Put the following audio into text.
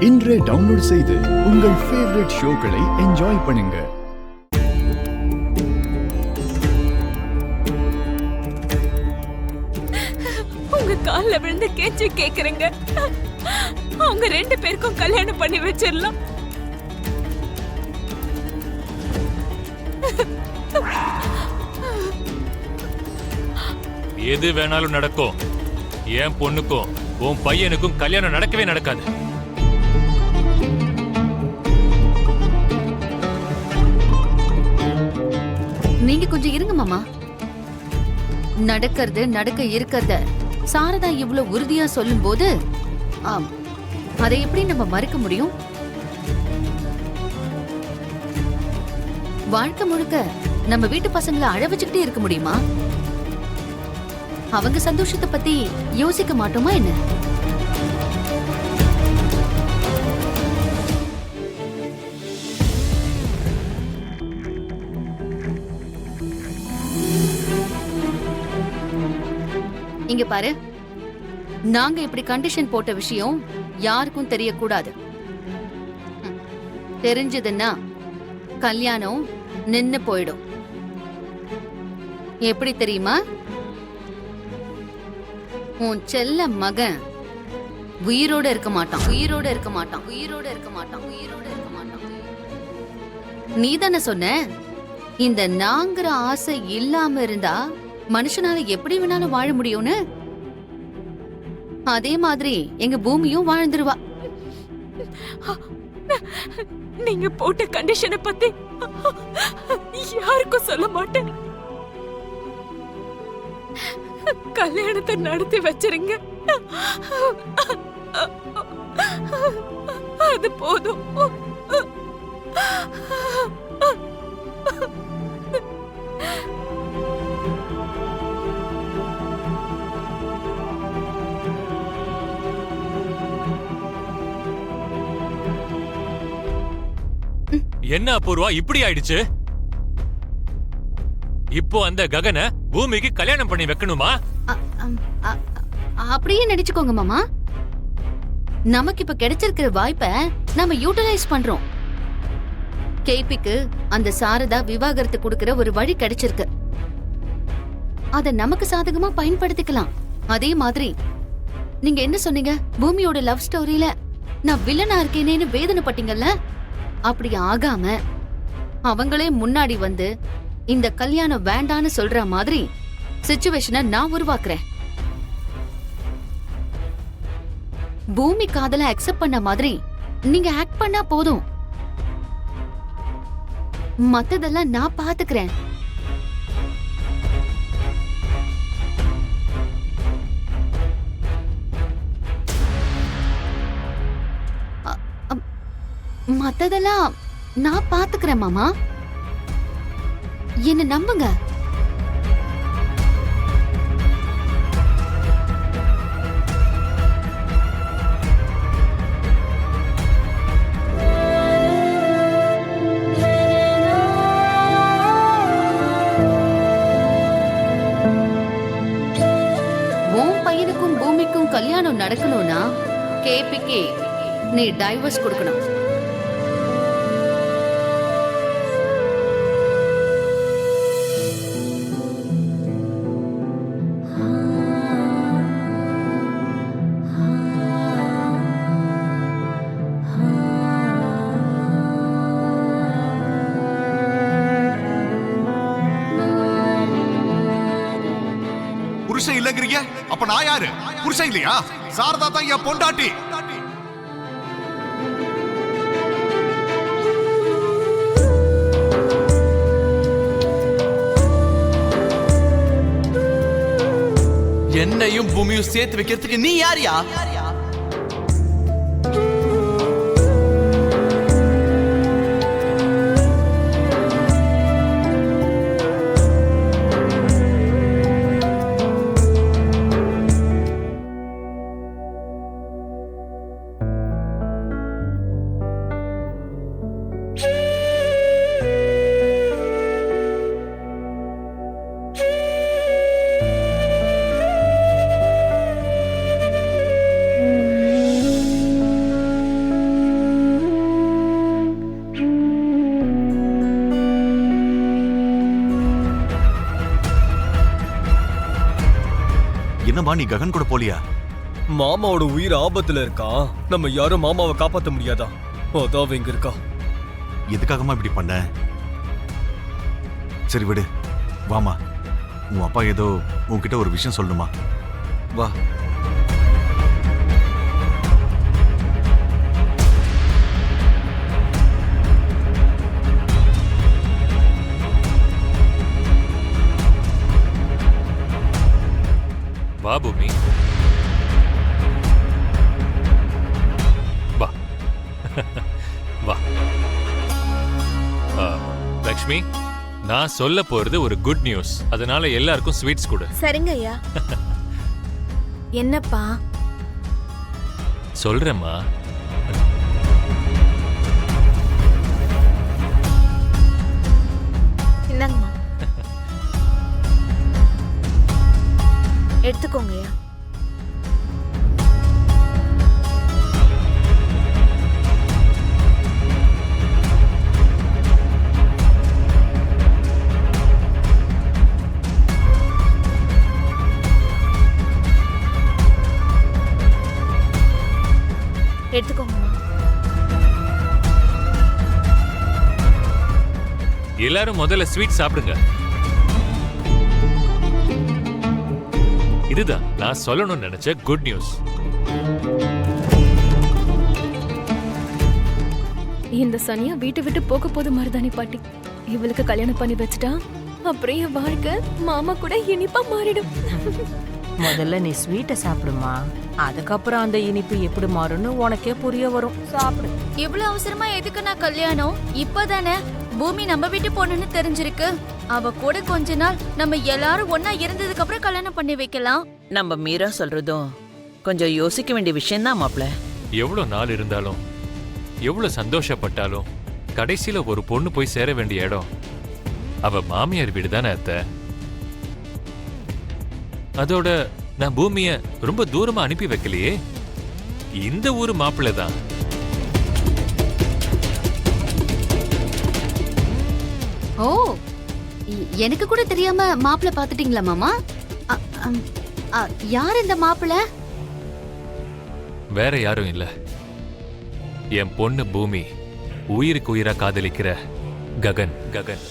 இன்றே டவுன்லோட் செய்து உங்கள் ஃபேவரட் ஷோக்களை என்ஜாய் பண்ணுங்க. உங்க கால்ல விழுந்து கேச்சு கேக்குறேங்க. அவங்க 2 பேருக்கும் கல்யாணம் பண்ணி வச்சிடலாம். எது வேணாலும் நடக்கும். என் பொண்ணுக்கும் உன் பையனுக்கும் கல்யாணம் நடக்கவே நடக்காது. நீங்க கொஞ்சம் இருங்க மாமா. நடக்க இருக்கிறத சாரதா இவ்வளவு உறுதியா சொல்லும் போது அதை எப்படி நம்ம மறுக்க முடியும்? வாழ்க்கை முழுக்க நம்ம வீட்டு பசங்களை அழ வச்சுக்கிட்டே இருக்க முடியுமா? அவங்க சந்தோஷத்தை பத்தி யோசிக்க மாட்டோமா என்ன? இங்க பாரு, நாங்க இப்படி கண்டிஷன் போட்ட விஷயம் யாருக்கும் தெரியக்கூடாது. தெரிஞ்சதுன்னா கல்யாணம் நின்னு போயிடும். எப்படி தெரியுமா? உன் செல்ல மகன் உயிரோட இருக்க மாட்டான். நீ தானே சொன்ன, இந்த நாங்கிற ஆசை இல்லாம இருந்தா மனுஷனால எப்படி வேணாலும் வாழ முடியும்னு. அதே மாதிரி எங்க பூமியும் வாழ்ந்துருவா. நீங்க போட்ட கண்டிஷனை பத்தி யாருக்கும் சொல்ல மாட்டேன். கல்யாணத்தை நடத்தி வச்சிருங்க, அது போதும். என்ன அபூர்வா இப்படி ஆயிடுச்சு? இப்போ அந்த ககனை பூமிக்கு கல்யாணம் பண்ணி வைக்கணுமா? அப்படியே நடிச்சுக்கோங்க மாமா. நமக்கு இப்ப கிடைச்சிருக்கிற வாய்ப்பை நாம யூட்டிலைஸ் பண்றோம். கேபிக்கு அந்த சாரதா விவாகரத்து கொடுக்கிற ஒரு வழி கிடைச்சிருக்கு. அத நமக்கு சாதகமா பயன்படுத்திக்கலாம். அதே மாதிரி நீங்க என்ன சொன்னீங்க, பூமியோட லவ் ஸ்டோரியில நான் வில்லனா இருக்கேனேன்னு வேதனைப்பட்டீங்கல்ல? அப்படி ஆகாம அவங்களே முன்னாடி வந்து இந்த கல்யாணம் வேண்டான்னு சொல்ற மாதிரி சிச்சுவேஷனை நான் உருவாக்குறேன். பூமி காதலை அக்செப்ட் பண்ண மாதிரி நீங்க ஆக்ட் பண்ணா போதும். மத்ததெல்லாம் நான் பாத்துக்கிறேன். மத்ததெல்லாம் நான் பாத்துக்கிறேன் மாமா, என்ன நம்புங்க. உன் பையனுக்கும் பூமிக்கும் கல்யாணம் நடக்கணும்னா கேபிக்கு நீ டைவர்ஸ் கொடுக்கணும். புருஷன் இல்லங்கிறீங்க, அப்ப நான் யாரு? புருஷன் இல்லையா? சாரதா தான் என் பொண்டாட்டி. என்னையும் பூமியும் சேர்த்து வைக்கிறதுக்கு நீ யாரியா? ஏமா நீ ககன் கூட போலியா? மாமாவோட உயிர் ஆபத்துல இருக்கா. நம்ம யாரும் மாமாவை காப்பாத்த முடியாதா? அதான் இங்க இருக்கா. எதுக்காகமா இப்படி பண்ண? சரி விடு, வாமா. உன் அப்பா ஏதோ உன்கிட்ட ஒரு விஷயம் சொல்லணுமா? வா. வா பூமி, வா. வா. லக்ஷ்மி, நான் சொல்ல போறது ஒரு குட் நியூஸ். அதனால எல்லாருக்கும் ஸ்வீட்ஸ் கொடு. சரிங்க ஐயா. என்னப்பா? சொல்றேம்மா. இந்தாங்கம்மா. எடுத்துக்கோங்கய்யா. எடுத்துக்கோங்கம்மா. எல்லாரும் முதல்ல ஸ்வீட் சாப்பிடுங்க. இதுதான் நான் சொல்லணும்னு நினைச்ச குட் நியூஸ். இந்த சனியா வீட்டை விட்டு போக போது மருதாணி பாட்டி. இவளுக்கு கல்யாணம் பண்ணி வச்சுட்டா அப்புறம் என் வாழ்க்கை மாமா கூட இனிப்பா மாறிடும். முதல்ல நீ ஸ்வீட்டை சாப்பிடுமா, அதுக்கப்புறம் அந்த இனிப்பு எப்படி மாறும்னு உனக்கே புரிய வரும். சாப்பிடு. இவ்வளவு அவசரமா எதுக்கு நான் கல்யாணம்? இப்பதானே பூமி நம்ம வீட்டு பொண்ணுன்னு தெரிஞ்சிருக்கு. அவ கூட கொஞ்ச நாள் நம்ம எல்லாரும் ஒன்னா இருந்ததுக்கு அப்புறம் கல்யாணம் பண்ணி வைக்கலாம். நம்ம மீரா சொல்றதும் கொஞ்சம் யோசிக்க வேண்டிய விஷயம் தான் மாப்ள. எவ்வளவு நாள் இருந்தாலும், எவ்வளவு சந்தோஷப்பட்டாலும், கடைசியில ஒரு பொண்ணு போய் சேர வேண்டிய இடம் அவ மாமியார் வீடு தானே அத்தை. அதோட நான் பூமிய ரொம்ப தூரமா அனுப்பி வைக்கலையே, இந்த ஊரு மாப்பிள்ளை தான். ஓ, எனக்கு கூட தெரியாம மாப்பிள்ள பாத்துட்டீங்களா மாமா? யார் இந்த மாப்பிள்ள? வேற யாரும் இல்ல, என் பொண்ணு பூமி உயிருக்கு உயிரா காதலிக்கிற ககன். ககன்